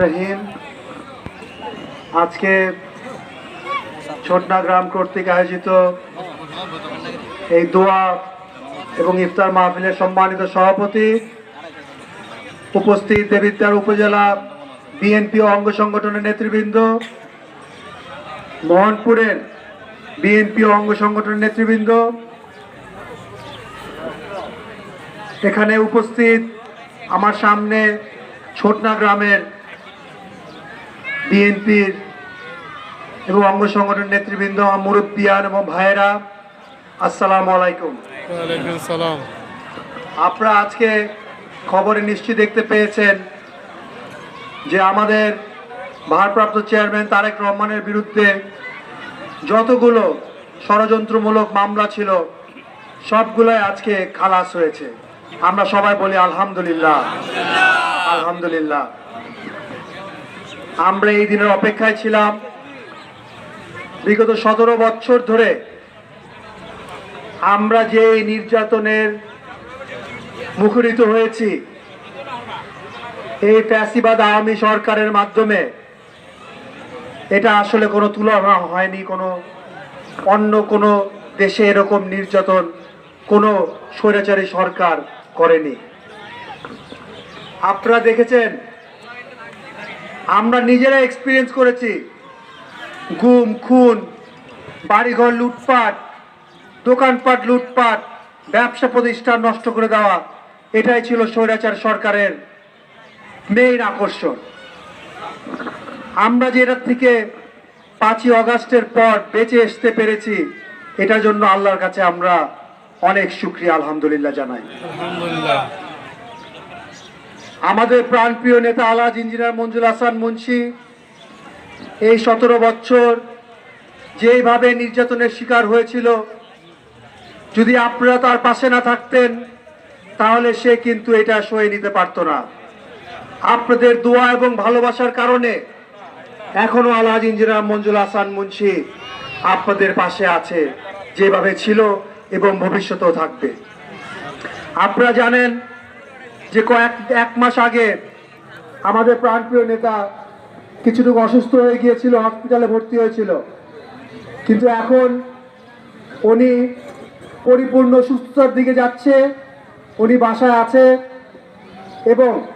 রহিম। আজকে ছোটনা গ্রাম কর্তৃক আয়োজিত এই দোয়া এবং ইফতার মাহফিলের সম্মানিত সভাপতি, উপস্থিত দেবিদ্বার উপজেলা বিএনপি ও অঙ্গ সংগঠনের নেতৃবৃন্দ, মোহনপুরের বিএনপি ও অঙ্গ সংগঠনের নেতৃবৃন্দ, এখানে উপস্থিত আমার সামনে ছোটনা গ্রামের বিএনপির এবং অঙ্গ সংগঠনের নেতৃবৃন্দ, মুরব্বিয়ান এবং ভাইয়েরা, আসসালামু আলাইকুম। ওয়ালাইকুম সালাম। আপনারা আজকে খবরে নিশ্চয়ই দেখতে পেয়েছেন যে আমাদের ভারপ্রাপ্ত চেয়ারম্যান তারেক রহমানের বিরুদ্ধে যতগুলো ষড়যন্ত্রমূলক মামলা ছিল সবগুলোই আজকে খালাস হয়েছে। আমরা সবাই বলি আলহামদুলিল্লাহ, আলহামদুলিল্লাহ। আমরা এই দিনের অপেক্ষায় ছিলাম। বিগত 17 বছর ধরে আমরা যে নির্যাতনের মুখরিত হয়েছি, এই ফ্যাসিবাদ আওয়ামী সরকারের মাধ্যমে, এটা আসলে কোনো তুলনা হয়নি। কোনো অন্য কোনো দেশে এরকম নির্যাতন কোনো স্বৈরাচারী সরকার করেনি। আপনারা দেখেছেন, আমরা নিজেরা এক্সপিরিয়েন্স করেছি, গুম, খুন, বাড়িঘর লুটপাট, দোকানপাট লুটপাট, ব্যবসা প্রতিষ্ঠান নষ্ট করে দেওয়া, এটাই ছিল স্বৈরাচার সরকারের মেইন আকর্ষণ। আমরা যে এটার থেকে 5ই অগাস্টের পর বেঁচে আসতে পেরেছি, এটার জন্য আল্লাহর কাছে আমরা অনেক শুকরিয়া আলহামদুলিল্লাহ জানাই। আলহামদুলিল্লাহ। আমাদের প্রাণপ্রিয় নেতা আলহাজ ইঞ্জিনিয়ার মঞ্জুর হাসান মুন্সি এই 17 বছর যেইভাবে নির্যাতনের শিকার হয়েছিল, যদি আপনারা তার পাশে না থাকতেন তাহলে সে কিন্তু এটা সয়ে নিতে পারতো না। আপনাদের দোয়া এবং ভালোবাসার কারণে এখনো আলহাজ ইঞ্জিনিয়ার মঞ্জুর হাসান মুন্সি আপনাদের পাশে আছে, যেভাবে ছিল এবং ভবিষ্যতেও থাকবে। আপনারা জানেন যে এক মাস আগে আমাদের প্রাণপ্রিয় নেতা কিছুটুকু অসুস্থ হয়ে গিয়েছিল, হসপিটালে ভর্তি হয়েছিল, কিন্তু এখন উনি পরিপূর্ণ সুস্থতার দিকে যাচ্ছে। উনি বাসায় আছে এবং